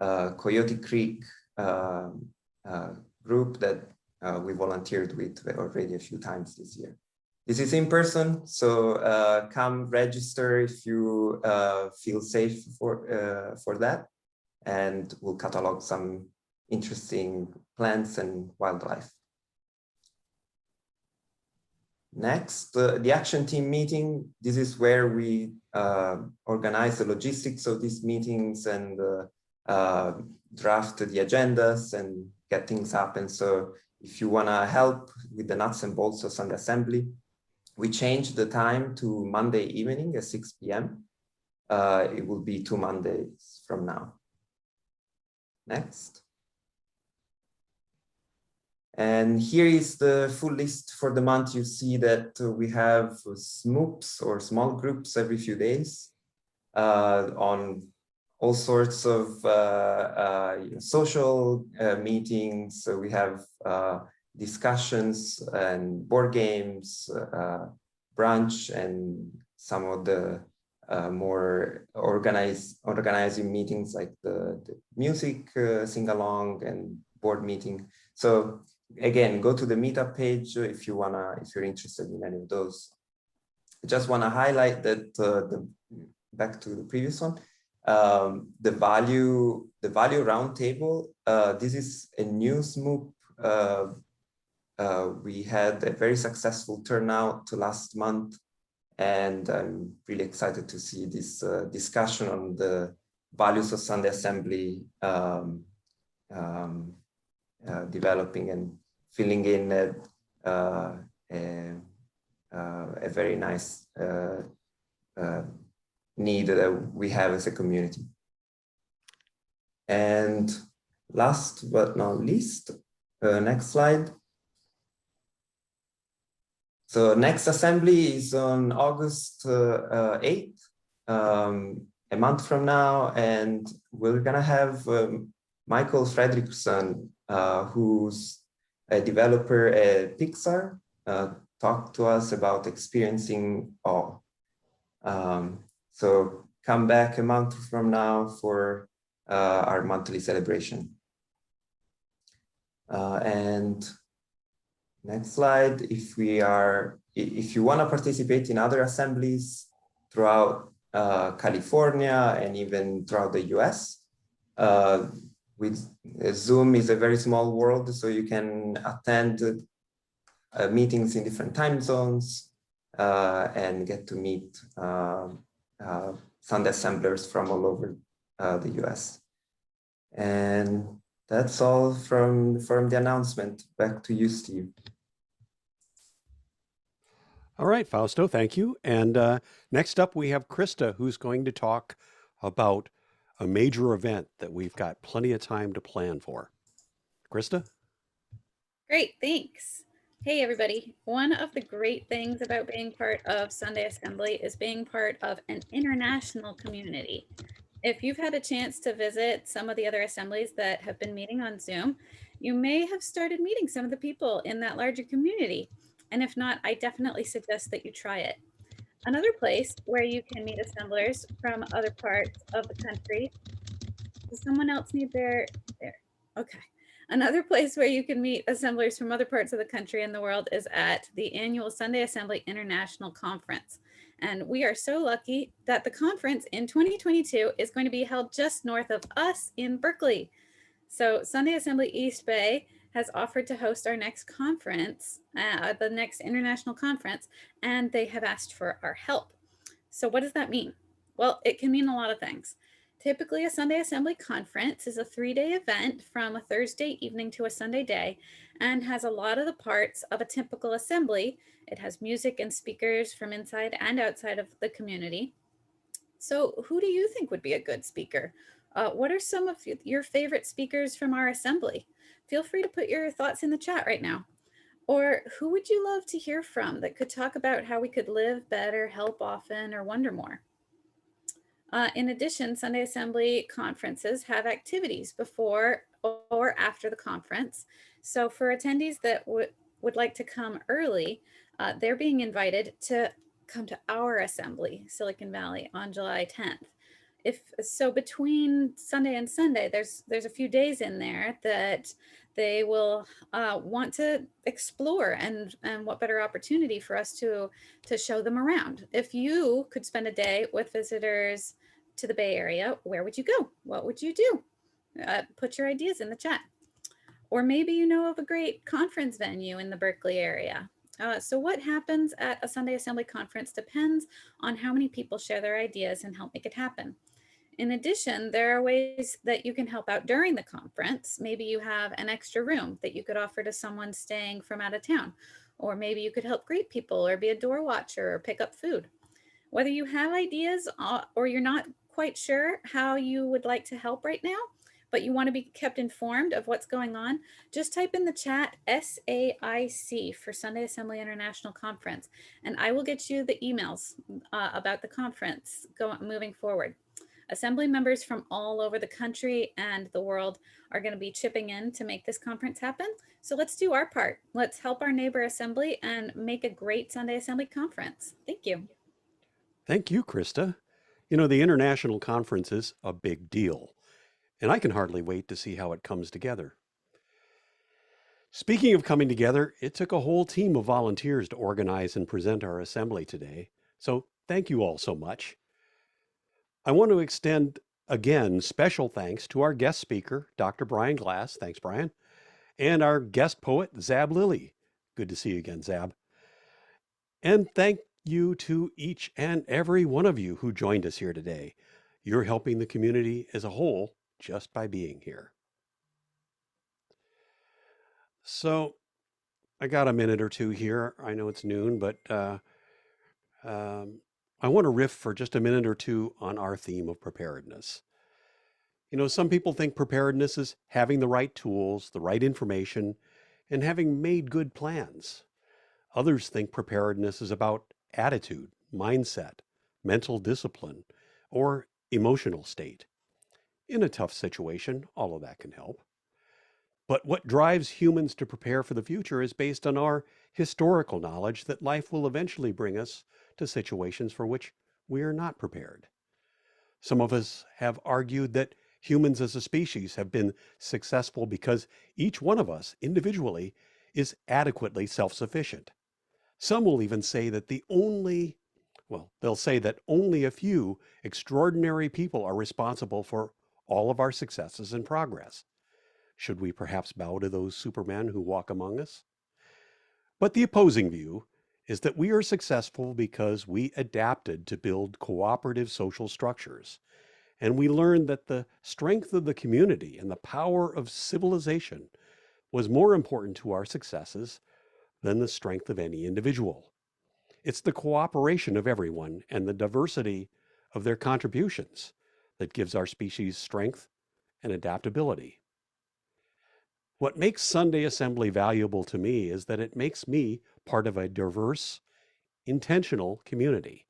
Coyote Creek group that we volunteered with already a few times this year. This is in person, so come register if you feel safe for that, and we'll catalog some interesting plants and wildlife. Next, the action team meeting. This is where we organize the logistics of these meetings and draft the agendas and get things happen. So if you want to help with the nuts and bolts of Sunday Assembly, we changed the time to Monday evening at 6 p.m. It will be 2 Mondays from now. Next. And here is the full list for the month. You see that we have SMOOPs or small groups every few days on all sorts of social meetings. So we have discussions and board games, brunch, and some of the more organizing meetings like the music sing-along and board meeting. So again, go to the meetup page if you're interested in any of those. I just want to highlight that back to the previous one, the value roundtable. This is a new SMOOP. We had a very successful turnout last month, and I'm really excited to see this discussion on the values of Sunday Assembly developing and filling in a very nice need that we have as a community. And last but not least, next slide. So next assembly is on August 8th, a month from now, and we're gonna have Michael Fredriksson, who's a developer at Pixar, talk to us about experiencing awe. So come back a month from now for our monthly celebration. And next slide, if you want to participate in other assemblies throughout California and even throughout the US, Zoom is a very small world, so you can attend meetings in different time zones and get to meet Sunday assemblers from all over the US. And that's all from the announcement. Back to you, Steve. All right, Fausto, thank you. And next up, we have Krista, who's going to talk about a major event that we've got plenty of time to plan for. Krista? Great, thanks. Hey, everybody. One of the great things about being part of Sunday Assembly is being part of an international community. If you've had a chance to visit some of the other assemblies that have been meeting on Zoom, you may have started meeting some of the people in that larger community. And if not, I definitely suggest that you try it. Another place where you can meet assemblers from other parts of the country. Does someone else need there? Okay. Another place where you can meet assemblers from other parts of the country and the world is at the annual Sunday Assembly International Conference. And we are so lucky that the conference in 2022 is going to be held just north of us in Berkeley. So Sunday Assembly East Bay has offered to host our next conference, the next international conference, and they have asked for our help. So what does that mean? Well, it can mean a lot of things. Typically, a Sunday Assembly conference is a 3-day event from a Thursday evening to a Sunday day and has a lot of the parts of a typical assembly. It has music and speakers from inside and outside of the community. So who do you think would be a good speaker? What are some of your favorite speakers from our assembly? Feel free to put your thoughts in the chat right now. Or who would you love to hear from that could talk about how we could live better, help often, or wonder more? In addition, Sunday Assembly conferences have activities before or after the conference. So for attendees that would like to come early, they're being invited to come to our assembly, Silicon Valley, on July 10th. If so, between Sunday and Sunday, there's a few days in there that they will want to explore, and what better opportunity for us to show them around. If you could spend a day with visitors to the Bay Area, where would you go? What would you do? Put your ideas in the chat. Or maybe you know of a great conference venue in the Berkeley area. So what happens at a Sunday Assembly conference depends on how many people share their ideas and help make it happen. In addition, there are ways that you can help out during the conference. Maybe you have an extra room that you could offer to someone staying from out of town, or maybe you could help greet people or be a door watcher or pick up food. Whether you have ideas or you're not quite sure how you would like to help right now, but you want to be kept informed of what's going on, just type in the chat SAIC for Sunday Assembly International Conference, and I will get you the emails about the conference moving forward. Assembly members from all over the country and the world are going to be chipping in to make this conference happen. So let's do our part. Let's help our neighbor assembly and make a great Sunday Assembly conference. Thank you. Thank you, Krista. You know, the international conference is a big deal, and I can hardly wait to see how it comes together. Speaking of coming together, it took a whole team of volunteers to organize and present our assembly today. So thank you all so much. I want to extend again special thanks to our guest speaker, Dr. Brian Glass. Thanks, Brian. And our guest poet, Zab Lilly. Good to see you again, Zab. And thank you to each and every one of you who joined us here today. You're helping the community as a whole just by being here. So I got a minute or two here. I know it's noon, but I want to riff for just a minute or two on our theme of preparedness. You know, some people think preparedness is having the right tools, the right information, and having made good plans. Others think preparedness is about attitude, mindset, mental discipline, or emotional state. In a tough situation, all of that can help. But what drives humans to prepare for the future is based on our historical knowledge that life will eventually bring us to situations for which we are not prepared. Some of us have argued that humans as a species have been successful because each one of us individually is adequately self-sufficient. Some will even say that they'll say that only a few extraordinary people are responsible for all of our successes and progress. Should we perhaps bow to those supermen who walk among us? But the opposing view is that we are successful because we adapted to build cooperative social structures, and we learned that the strength of the community and the power of civilization was more important to our successes than the strength of any individual. It's the cooperation of everyone and the diversity of their contributions that gives our species strength and adaptability. What makes Sunday Assembly valuable to me is that it makes me part of a diverse, intentional community.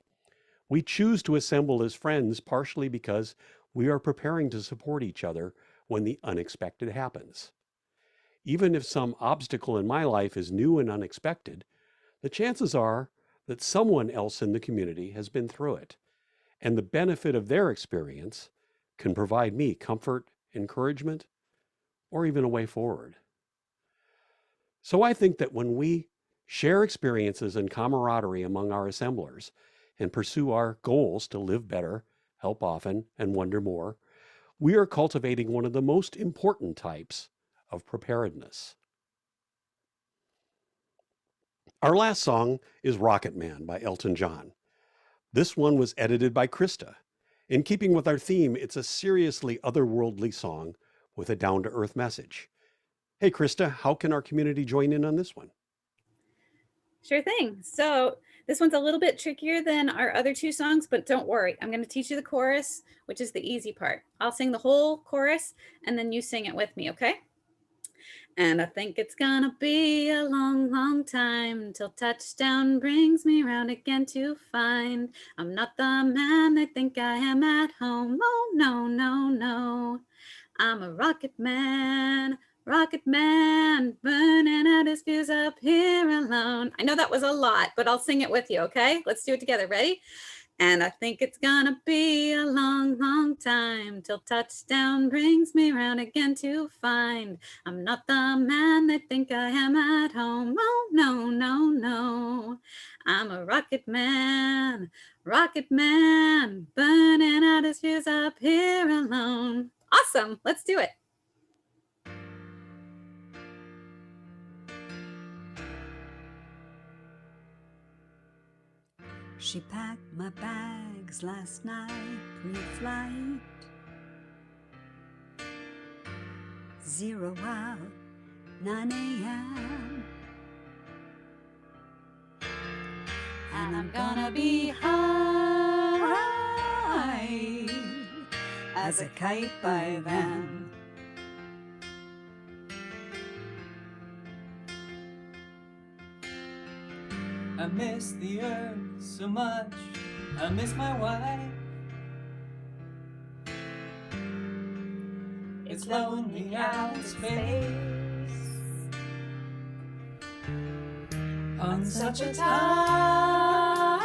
We choose to assemble as friends partially because we are preparing to support each other when the unexpected happens. Even if some obstacle in my life is new and unexpected, the chances are that someone else in the community has been through it, and the benefit of their experience can provide me comfort, encouragement, or even a way forward. So I think that when we share experiences and camaraderie among our assemblers and pursue our goals to live better, help often, and wonder more, we are cultivating one of the most important types of preparedness. Our last song is Rocket Man by Elton John. This one was edited by Krista. In keeping with our theme, it's a seriously otherworldly song with a down-to-earth message. Hey, Krista, how can our community join in on this one? Sure thing. So this one's a little bit trickier than our other two songs, but don't worry. I'm going to teach you the chorus, which is the easy part. I'll sing the whole chorus and then you sing it with me, okay? And I think it's gonna be a long, long time till touchdown brings me round again to find I'm not the man they think I am at home. Oh, no, no, no. I'm a rocket man, burning out his fuse up here know that was a lot, but I'll sing it with you, okay? Let's do it together. Ready? And I think it's gonna be a long, long time till touchdown brings me round again to find I'm not the man they think I am at home. Oh, no, no, no. I'm a rocket man, burning out his fuse up here alone. Awesome. Let's do it. She packed my bags last night, pre-flight. 0 out, 9 a.m. And I'm gonna be high as a kite by then. I miss the earth so much, I miss my wife. It's lonely out in space on such a timeless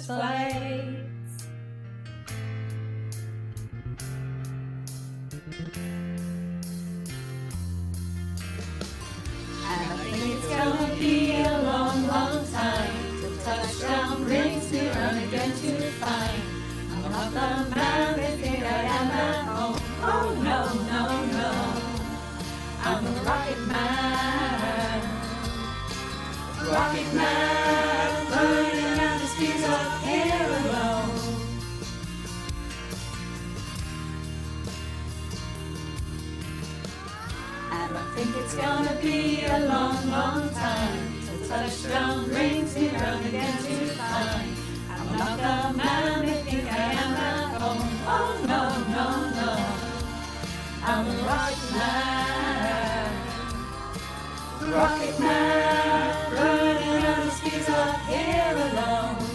flight. And I think it's gonna be a long, long time till touchdown brings me round again to find I'm not the man they think I am at home. Oh no, no, no. I'm a rocket man, burning out the speeds up here alone. And I think it's gonna be a long, long time till touchdown brings me round again to find I'm not the man they think I am at home. Oh no, no, no. I'm a rocket man, running out of speeds up here alone.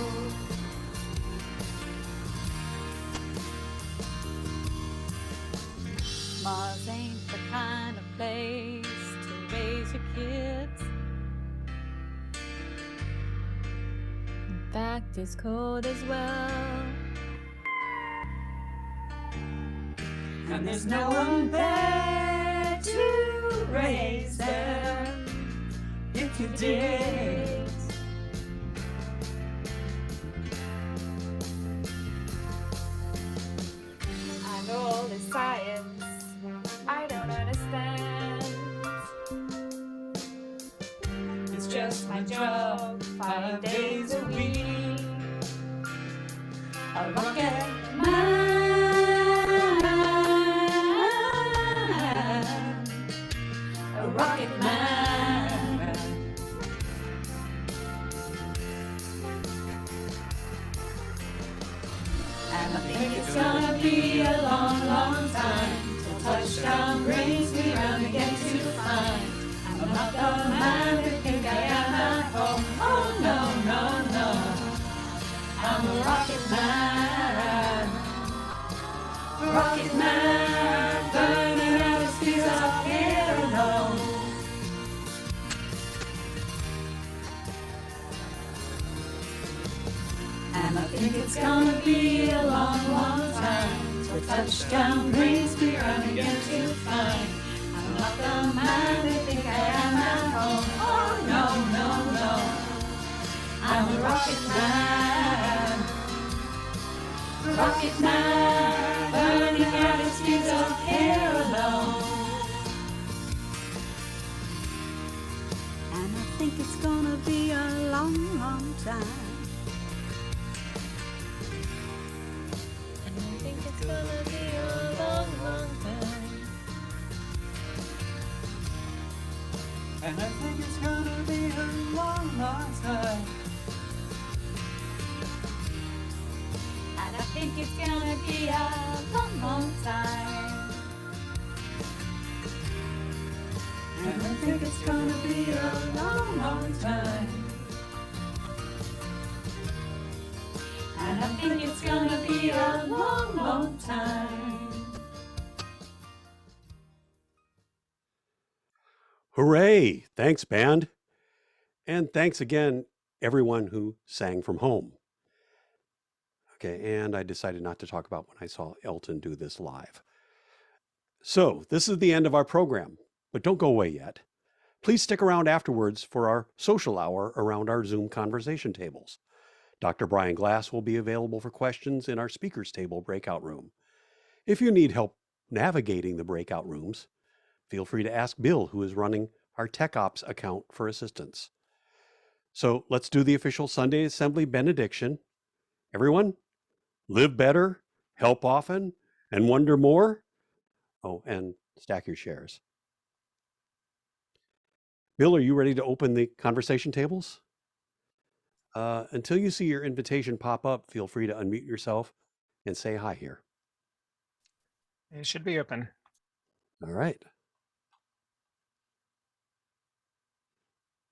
Mars ain't the kind of place to raise your kids. In fact, it's cold as well. And there's no one there to raise them if you did. I know all this science I don't understand. It's just my job, 5 days a week. A rocket man, a rocket man. And I think it's gonna be a long, long time till touchdown brings me round again to find I'm not the man they think I am at home. Oh no, no, no. I'm a rocket man, burning out his fuse up here alone. And I think it's gonna be a long, long time till touchdown brings me round again to find I'm not the man they think I am at home. Oh no, no, no. I'm a rocket man, burning out his fuse up here alone. And I think it's gonna be a long, long time. And I think it's gonna be a long, long time. And I think it's gonna be a long, long time. And I think it's gonna be a long, long time. And I think it's gonna be a long, long time. And I think it's gonna be a long, long time. Hooray! Thanks, band. And thanks again, everyone who sang from home. Okay, and I decided not to talk about when I saw Elton do this live. So this is the end of our program, but don't go away yet. Please stick around afterwards for our social hour around our Zoom conversation tables. Dr. Brian Glass will be available for questions in our speakers table breakout room. If you need help navigating the breakout rooms, feel free to ask Bill, who is running our Tech Ops account, for assistance. So let's do the official Sunday Assembly benediction. Everyone, live better, help often, and wonder more. Oh, and stack your shares. Bill, are you ready to open the conversation tables? Until you see your invitation pop up, feel free to unmute yourself and say hi here. It should be open. All right.